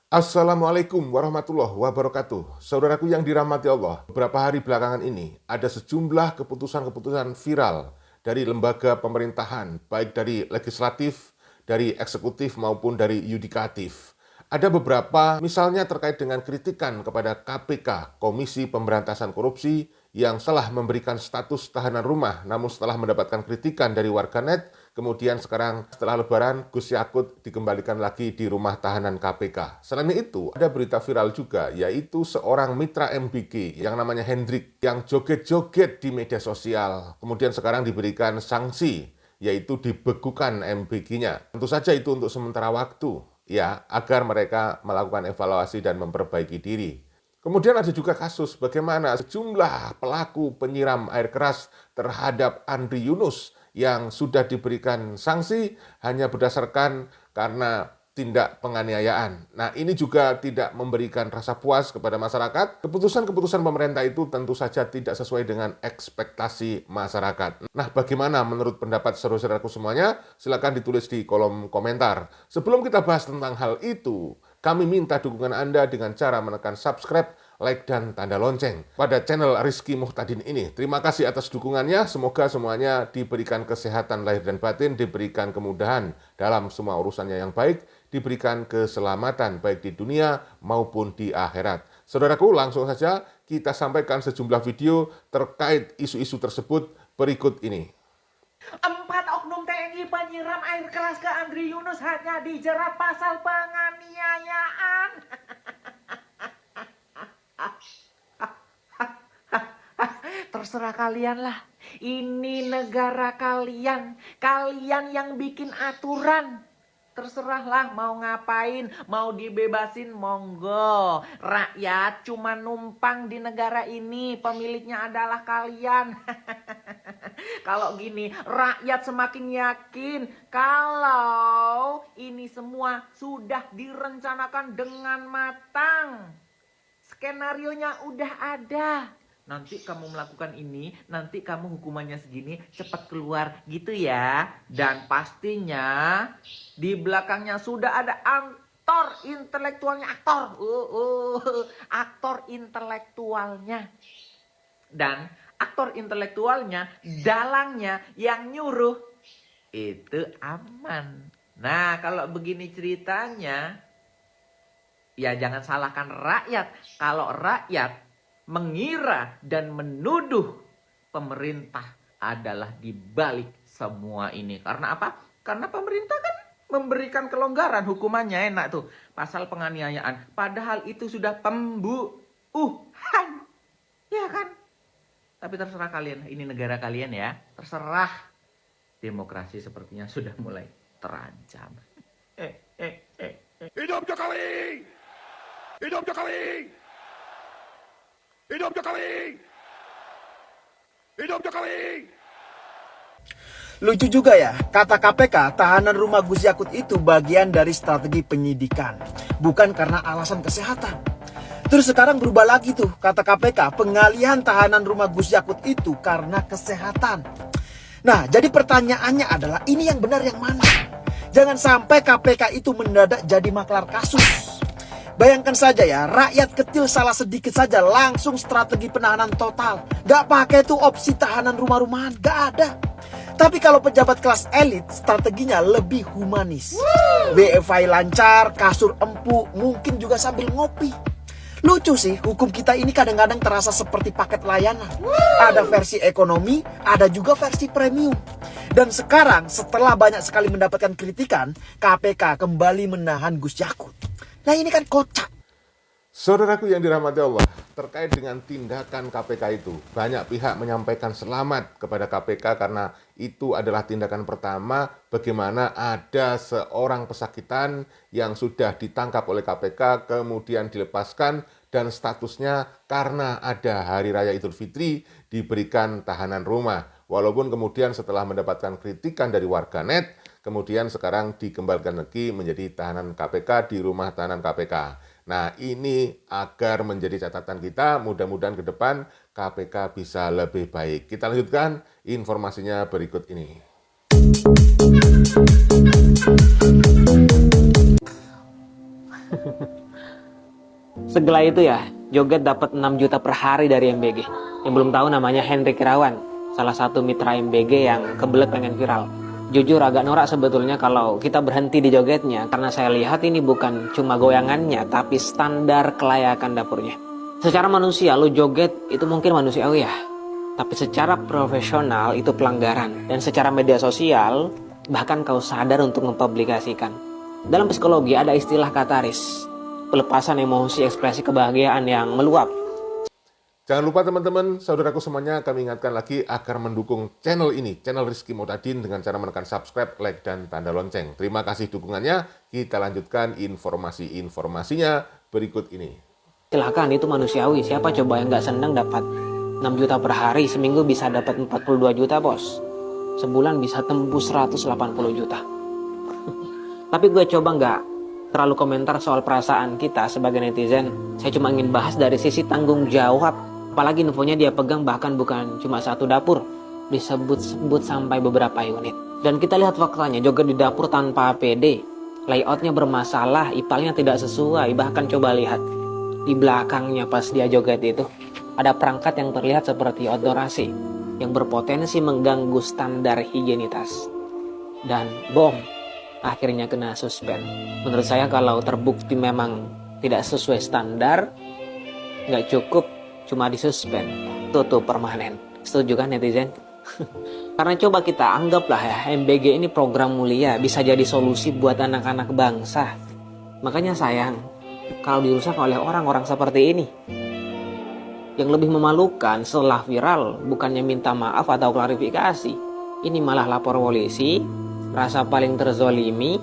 Assalamualaikum warahmatullahi wabarakatuh. Saudaraku yang dirahmati Allah, beberapa hari belakangan ini ada sejumlah keputusan-keputusan viral dari lembaga pemerintahan, baik dari legislatif, dari eksekutif maupun dari yudikatif. Ada beberapa misalnya terkait dengan kritikan kepada KPK, Komisi Pemberantasan Korupsi, yang telah memberikan status tahanan rumah, namun setelah mendapatkan kritikan dari warganet, kemudian sekarang setelah Lebaran, Gus Yakut dikembalikan lagi di rumah tahanan KPK. Selain itu, ada berita viral juga, yaitu seorang mitra MBG yang namanya Hendrik, yang joget-joget di media sosial, kemudian sekarang diberikan sanksi, yaitu dibekukan MBG-nya. Tentu saja itu untuk sementara waktu, ya, agar mereka melakukan evaluasi dan memperbaiki diri. Kemudian ada juga kasus bagaimana sejumlah pelaku penyiram air keras terhadap Andri Yunus yang sudah diberikan sanksi hanya berdasarkan karena tindak penganiayaan. Nah, ini juga tidak memberikan rasa puas kepada masyarakat. Keputusan-keputusan pemerintah itu tentu saja tidak sesuai dengan ekspektasi masyarakat. Nah, bagaimana menurut pendapat saudara-saudaraku semuanya? Silakan ditulis di kolom komentar. Sebelum kita bahas tentang hal itu, kami minta dukungan Anda dengan cara menekan subscribe, like, dan tanda lonceng pada channel Rizky Muhtadin ini. Terima kasih atas dukungannya. Semoga semuanya diberikan kesehatan lahir dan batin, diberikan kemudahan dalam semua urusannya yang baik, diberikan keselamatan baik di dunia maupun di akhirat. Saudaraku, langsung saja kita sampaikan sejumlah video terkait isu-isu tersebut berikut ini. 4 oknum TNI penyiram air keras ke Andri Yunus hanya dijerat pasal penganiayaan. Terserah kalian lah. Ini negara kalian. Kalian yang bikin aturan. Terserahlah mau ngapain, mau dibebasin, monggo. Rakyat cuma numpang di negara ini, pemiliknya adalah kalian. Kalau gini, rakyat semakin yakin kalau ini semua sudah direncanakan dengan matang. Skenarionya udah ada. Nanti kamu melakukan ini, nanti kamu hukumannya segini, cepat keluar gitu ya. Dan pastinya di belakangnya sudah ada aktor intelektualnya, aktor intelektualnya. Dan aktor intelektualnya, dalangnya yang nyuruh itu aman. Nah, kalau begini ceritanya, ya jangan salahkan rakyat. Kalau rakyat mengira dan menuduh pemerintah adalah di balik semua ini. Karena apa? Karena pemerintah kan memberikan kelonggaran, hukumannya enak tuh. Pasal penganiayaan. Padahal itu sudah pembunuhan. Ya kan? Tapi terserah kalian. Ini negara kalian ya. Terserah. Demokrasi sepertinya sudah mulai terancam. Hidup Jokowi! Hidup Jokowi! Hidup Jokowi! Hidup Jokowi! Lucu juga ya, kata KPK, tahanan rumah Gus Yakut itu bagian dari strategi penyidikan, bukan karena alasan kesehatan. Terus sekarang berubah lagi tuh, kata KPK, pengalihan tahanan rumah Gus Yakut itu karena kesehatan. Nah, jadi pertanyaannya adalah, ini yang benar yang mana? Jangan sampai KPK itu mendadak jadi maklar kasus. Bayangkan saja ya, rakyat kecil salah sedikit saja langsung strategi penahanan total. Gak pakai tuh opsi tahanan rumah-rumahan, gak ada. Tapi kalau pejabat kelas elit, strateginya lebih humanis. WiFi lancar, kasur empuk, mungkin juga sambil ngopi. Lucu sih, hukum kita ini kadang-kadang terasa seperti paket layanan. Ada versi ekonomi, ada juga versi premium. Dan sekarang setelah banyak sekali mendapatkan kritikan, KPK kembali menahan Gus Yakut. Nah ini kan kocak. Saudaraku yang dirahmati Allah, terkait dengan tindakan KPK itu, banyak pihak menyampaikan selamat kepada KPK karena itu adalah tindakan pertama bagaimana ada seorang pesakitan yang sudah ditangkap oleh KPK, kemudian dilepaskan dan statusnya karena ada Hari Raya Idul Fitri diberikan tahanan rumah. Walaupun kemudian setelah mendapatkan kritikan dari warganet, kemudian sekarang dikembalikan lagi menjadi tahanan KPK di rumah tahanan KPK. Nah, ini agar menjadi catatan kita, mudah-mudahan ke depan KPK bisa lebih baik. Kita lanjutkan informasinya berikut ini. Segelai itu ya, joget dapat 6 juta per hari dari MBG. Yang belum tahu namanya Henry Kirawan, salah satu mitra MBG yang kebelet pengen viral. Jujur agak norak sebetulnya kalau kita berhenti di jogetnya, karena saya lihat ini bukan cuma goyangannya, tapi standar kelayakan dapurnya. Secara manusia, lu joget itu mungkin manusiawi ya. Tapi secara profesional itu pelanggaran. Dan secara media sosial, bahkan kau sadar untuk mempublikasikan. Dalam psikologi ada istilah kataris, pelepasan emosi ekspresi kebahagiaan yang meluap. Jangan lupa teman-teman, saudaraku semuanya, kami ingatkan lagi agar mendukung channel ini, channel Rizky Motadin, dengan cara menekan subscribe, like, dan tanda lonceng. Terima kasih dukungannya. Kita lanjutkan informasi-informasinya berikut ini. Silakan, itu manusiawi. Siapa coba yang nggak senang dapat 6 juta per hari, seminggu bisa dapat 42 juta bos. Sebulan bisa tembus 180 juta. Tapi gue coba nggak terlalu komentar soal perasaan kita sebagai netizen. Saya cuma ingin bahas dari sisi tanggung jawab. Apalagi infonya dia pegang bahkan bukan cuma satu dapur, disebut-sebut sampai beberapa unit. Dan kita lihat faktanya, joget di dapur tanpa APD, layoutnya bermasalah, ipalnya tidak sesuai. Bahkan coba lihat di belakangnya pas dia joget itu, ada perangkat yang terlihat seperti outdoor AC yang berpotensi mengganggu standar higienitas. Dan bom, akhirnya kena suspend. Menurut saya kalau terbukti memang tidak sesuai standar, nggak cukup cuma disuspend, tutup permanen. Setuju kan netizen? Karena coba kita anggaplah ya, MBG ini program mulia, bisa jadi solusi buat anak-anak bangsa. Makanya sayang kalau dirusak oleh orang-orang seperti ini. Yang lebih memalukan setelah viral bukannya minta maaf atau klarifikasi, ini malah lapor polisi, rasa paling terzolimi.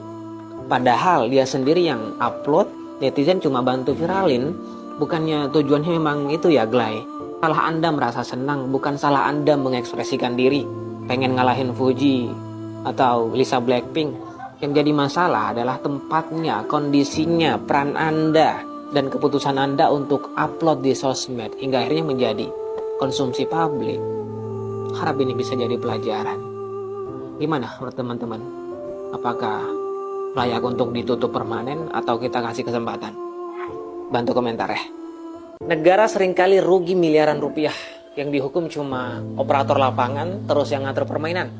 Padahal dia sendiri yang upload, netizen cuma bantu viralin. Bukannya tujuannya memang itu ya Glay. Salah Anda merasa senang, bukan salah Anda mengekspresikan diri, pengen ngalahin Fuji atau Lisa Blackpink. Yang jadi masalah adalah tempatnya, kondisinya, peran Anda, dan keputusan Anda untuk upload di sosmed hingga akhirnya menjadi konsumsi publik. Harap ini bisa jadi pelajaran. Gimana menurut teman-teman? Apakah layak untuk ditutup permanen atau kita kasih kesempatan? Bantu komentar ya. Negara seringkali rugi miliaran rupiah, yang dihukum cuma operator lapangan terus yang ngatur permainan.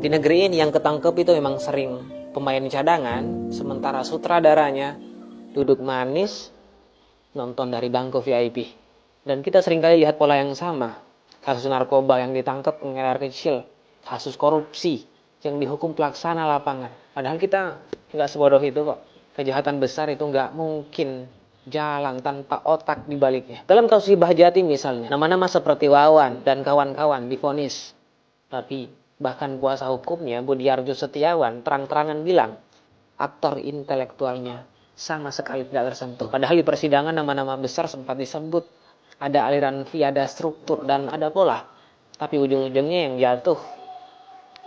Di negeri ini yang ketangkep itu memang sering pemain cadangan, sementara sutradaranya duduk manis nonton dari bangku VIP. Dan kita seringkali lihat pola yang sama. Kasus narkoba yang ditangkap pengelar kecil, kasus korupsi yang dihukum pelaksana lapangan. Padahal kita nggak sebodoh itu kok. Kejahatan besar itu nggak mungkin jalan tanpa otak di baliknya. Dalam kasus Hibah Jati misalnya, nama-nama seperti Wawan dan kawan-kawan divonis. Tapi bahkan kuasa hukumnya Budiarjo Setiawan terang-terangan bilang aktor intelektualnya sama sekali tidak tersentuh. Padahal di persidangan nama-nama besar sempat disebut. Ada aliran fee, ada struktur, dan ada pola. Tapi ujung-ujungnya yang jatuh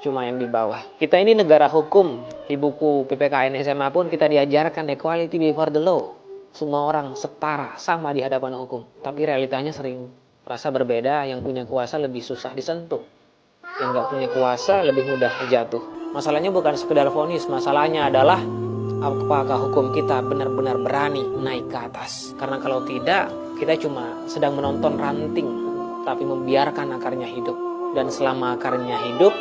cuma yang di bawah. Kita ini negara hukum. Di buku PPKN SMA pun kita diajarkan equality before the law. Semua orang setara, sama di hadapan hukum. Tapi realitanya sering merasa berbeda. Yang punya kuasa lebih susah disentuh, yang nggak punya kuasa lebih mudah jatuh. Masalahnya bukan sekedar vonis. Masalahnya adalah apakah hukum kita benar-benar berani naik ke atas. Karena kalau tidak, kita cuma sedang menonton ranting, tapi membiarkan akarnya hidup. Dan selama akarnya hidup,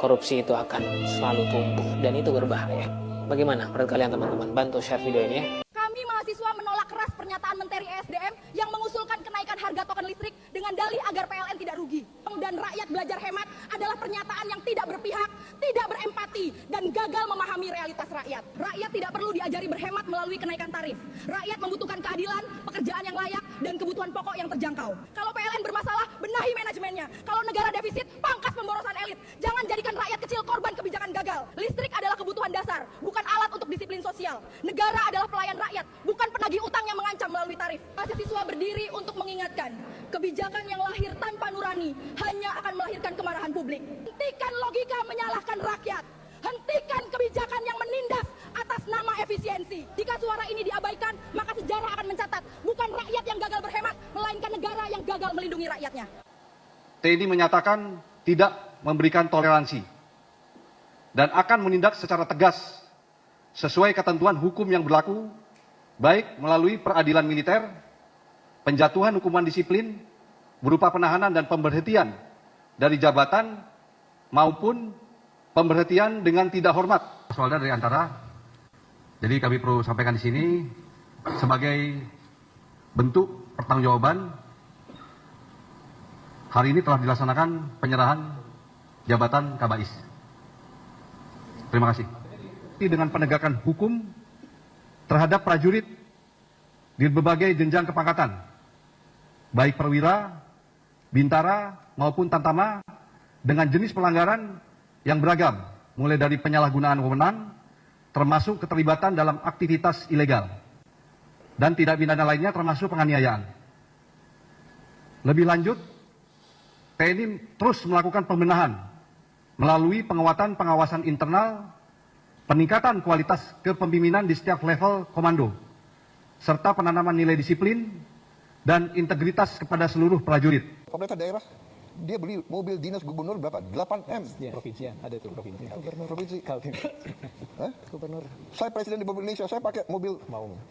korupsi itu akan selalu tumbuh. Dan itu berbahaya. Bagaimana menurut kalian teman-teman? Bantu share video ini ya. Kami mahasiswa menolak keras pernyataan Menteri ESDM yang mengusulkan kenaikan harga token listrik dengan dalih agar PLN tidak rugi. Dan rakyat belajar hemat adalah pernyataan yang tidak berpihak, tidak berempati, dan gagal memahami realitas rakyat. Rakyat tidak perlu diajari berhemat melalui kenaikan tarif. Rakyat membutuhkan keadilan, pekerjaan yang layak, dan kebutuhan pokok yang terjangkau. Kalau PLN bermasalah, benahi manajemennya. Kalau negara defisit, pangkas pemborosan elit. Jangan jadikan rakyat kecil korban kebijakan gagal. Listrik adalah kebutuhan dasar, bukan alat untuk disiplin sosial. Negara adalah pelayan rakyat, bukan penagih utang yang mengancam melalui tarif. Mahasiswa berdiri untuk mengingatkan, kebijakan yang lahir tanpa nurani hanya akan melahirkan kemarahan publik. Hentikan logika menyalahkan rakyat. Hentikan kebijakan yang menindas atas nama efisiensi. Jika suara ini diabaikan, maka sejarah akan mencatat bukan rakyat yang gagal berhemat, melainkan negara yang gagal melindungi rakyatnya. TNI menyatakan tidak memberikan toleransi dan akan menindak secara tegas sesuai ketentuan hukum yang berlaku baik melalui peradilan militer, penjatuhan hukuman disiplin berupa penahanan dan pemberhentian dari jabatan maupun pemberhentian dengan tidak hormat. Soalnya dari antara, jadi kami perlu sampaikan di sini sebagai bentuk pertanggungjawaban, hari ini telah dilaksanakan penyerahan jabatan Kabais. Terima kasih. Dengan penegakan hukum terhadap prajurit di berbagai jenjang kepangkatan, baik perwira, bintara, maupun tamtama, dengan jenis pelanggaran yang beragam, mulai dari penyalahgunaan wewenang, termasuk keterlibatan dalam aktivitas ilegal, dan tidak pidana lainnya termasuk penganiayaan. Lebih lanjut, TNI terus melakukan pembenahan melalui penguatan pengawasan internal, peningkatan kualitas kepemimpinan di setiap level komando, serta penanaman nilai disiplin dan integritas kepada seluruh prajurit. Pemerintah daerah, dia beli mobil dinas gubernur berapa? 8M. Ya, provinsi ya, ada tuh provinsi. Gubernur provinsi. Hah? Gubernur. Saya presiden di Republik Indonesia, saya pakai mobil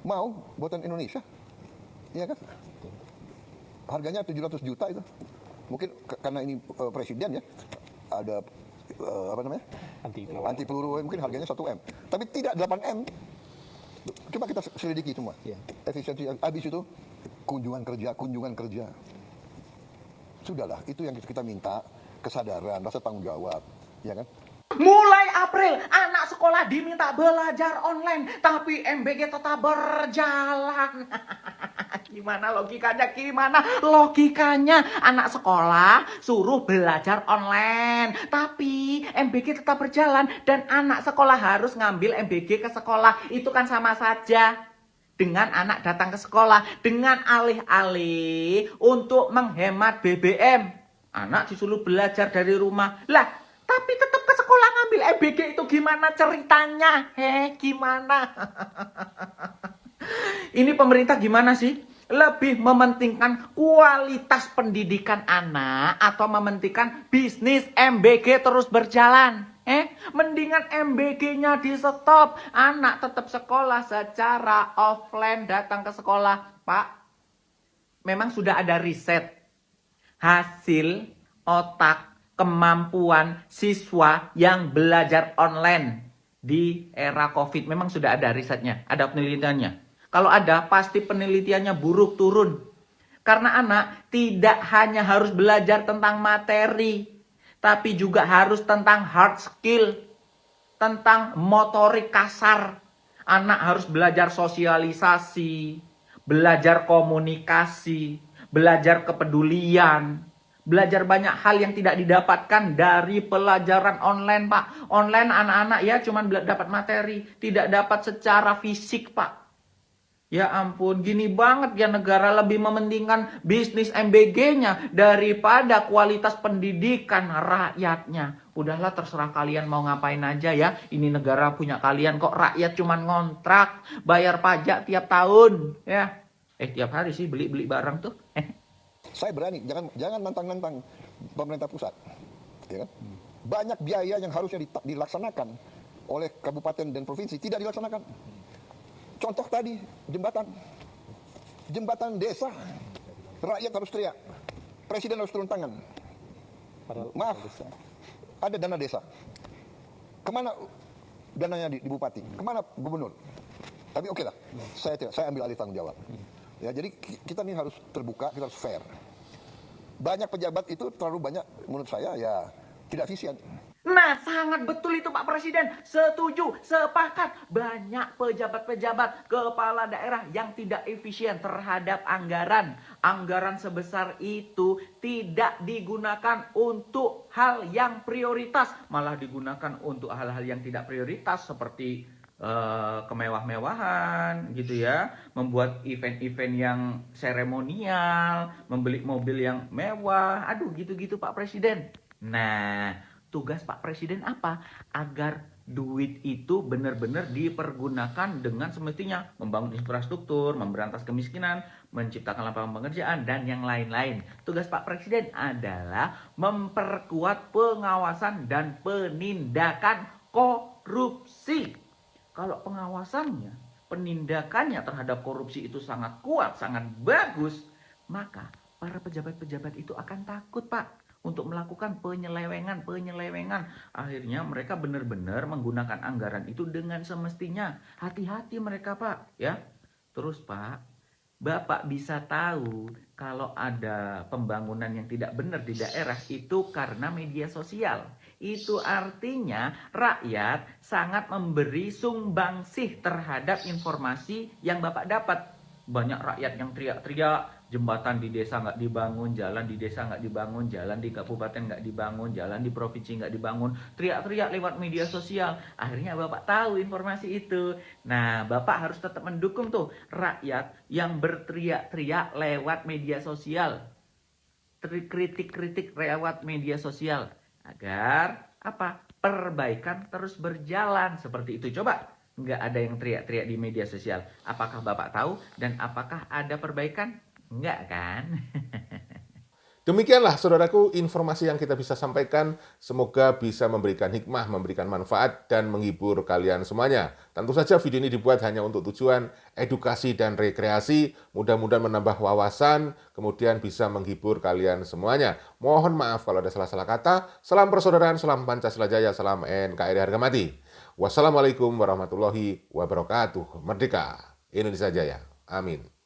mau buatan Indonesia. Iya kan? Harganya 700 juta itu. Mungkin karena ini presiden ya, ada apa namanya? Anti peluru, mungkin harganya 1M. Tapi tidak 8M. Coba kita selidiki semua. Ya. Efisiensi habis itu kunjungan kerja. Sudahlah, itu yang kita minta, kesadaran, rasa tanggung jawab, ya kan? Mulai April, anak sekolah diminta belajar online, tapi MBG tetap berjalan. Gimana logikanya? Anak sekolah suruh belajar online, tapi MBG tetap berjalan, dan anak sekolah harus ngambil MBG ke sekolah. Itu kan sama saja dengan anak datang ke sekolah, dengan alih-alih untuk menghemat BBM. Anak disuruh belajar dari rumah. Lah, tapi tetap ke sekolah ngambil MBG, itu gimana ceritanya? Gimana? Ini pemerintah gimana sih? Lebih mementingkan kualitas pendidikan anak atau mementingkan bisnis MBG terus berjalan? Mendingan MBG-nya di stop, anak tetap sekolah secara offline, datang ke sekolah. Pak, memang sudah ada riset hasil otak kemampuan siswa yang belajar online di era COVID. Memang sudah ada risetnya, ada penelitiannya. Kalau ada, pasti penelitiannya buruk turun. Karena anak tidak hanya harus belajar tentang materi, tapi juga harus tentang hard skill, tentang motorik kasar. Anak harus belajar sosialisasi, belajar komunikasi, belajar kepedulian, belajar banyak hal yang tidak didapatkan dari pelajaran online, Pak. Online anak-anak ya cuma dapat materi, tidak dapat secara fisik, Pak. Ya ampun, gini banget ya negara lebih mementingkan bisnis MBG-nya daripada kualitas pendidikan rakyatnya. Udahlah, terserah kalian mau ngapain aja ya. Ini negara punya kalian kok, rakyat cuman ngontrak, bayar pajak tiap tahun ya. Tiap hari sih beli barang tuh. Saya berani, jangan nantang-nantang pemerintah pusat. Ya kan? Banyak biaya yang harusnya dilaksanakan oleh kabupaten dan provinsi tidak dilaksanakan. Contoh tadi, jembatan desa, rakyat harus teriak, presiden harus turun tangan. Maaf, ada dana desa. Kemana dananya di bupati? Kemana gubernur? Tapi oke lah, saya ambil alih tanggung jawab. Ya, jadi kita ini harus terbuka, kita harus fair. Banyak pejabat itu terlalu banyak, menurut saya ya tidak efisien. Nah, sangat betul itu Pak Presiden. Setuju, sepakat. Banyak pejabat-pejabat kepala daerah yang tidak efisien terhadap anggaran. Anggaran sebesar itu tidak digunakan untuk hal yang prioritas. Malah digunakan untuk hal-hal yang tidak prioritas seperti kemewah-mewahan gitu ya. Membuat event-event yang seremonial. Membeli mobil yang mewah. Aduh, gitu-gitu Pak Presiden. Nah, tugas Pak Presiden apa? Agar duit itu benar-benar dipergunakan dengan semestinya. Membangun infrastruktur, memberantas kemiskinan, menciptakan lapangan pekerjaan, dan yang lain-lain. Tugas Pak Presiden adalah memperkuat pengawasan dan penindakan korupsi. Kalau pengawasannya penindakannya terhadap korupsi itu sangat kuat, sangat bagus, maka para pejabat-pejabat itu akan takut, Pak, untuk melakukan penyelewengan. Akhirnya mereka benar-benar menggunakan anggaran itu dengan semestinya. Hati-hati mereka, Pak, ya. Terus, Pak, Bapak bisa tahu kalau ada pembangunan yang tidak benar di daerah itu karena media sosial. Itu artinya rakyat sangat memberi sumbangsih terhadap informasi yang Bapak dapat. Banyak rakyat yang teriak-teriak, jembatan di desa nggak dibangun, jalan di desa nggak dibangun, jalan di kabupaten nggak dibangun, jalan di provinsi nggak dibangun, teriak-teriak lewat media sosial. Akhirnya Bapak tahu informasi itu. Nah, Bapak harus tetap mendukung tuh rakyat yang berteriak-teriak lewat media sosial. Kritik-kritik lewat media sosial. Agar apa? Perbaikan terus berjalan. Seperti itu. Coba. Nggak ada yang teriak-teriak di media sosial. Apakah Bapak tahu dan apakah ada perbaikan? Nggak kan? Demikianlah saudaraku informasi yang kita bisa sampaikan. Semoga bisa memberikan hikmah, memberikan manfaat, dan menghibur kalian semuanya. Tentu saja video ini dibuat hanya untuk tujuan edukasi dan rekreasi. Mudah-mudahan menambah wawasan, kemudian bisa menghibur kalian semuanya. Mohon maaf kalau ada salah-salah kata. Salam persaudaraan, salam Pancasila Jaya, salam NKRI harga mati. Wassalamualaikum warahmatullahi wabarakatuh. Merdeka Indonesia Jaya. Amin.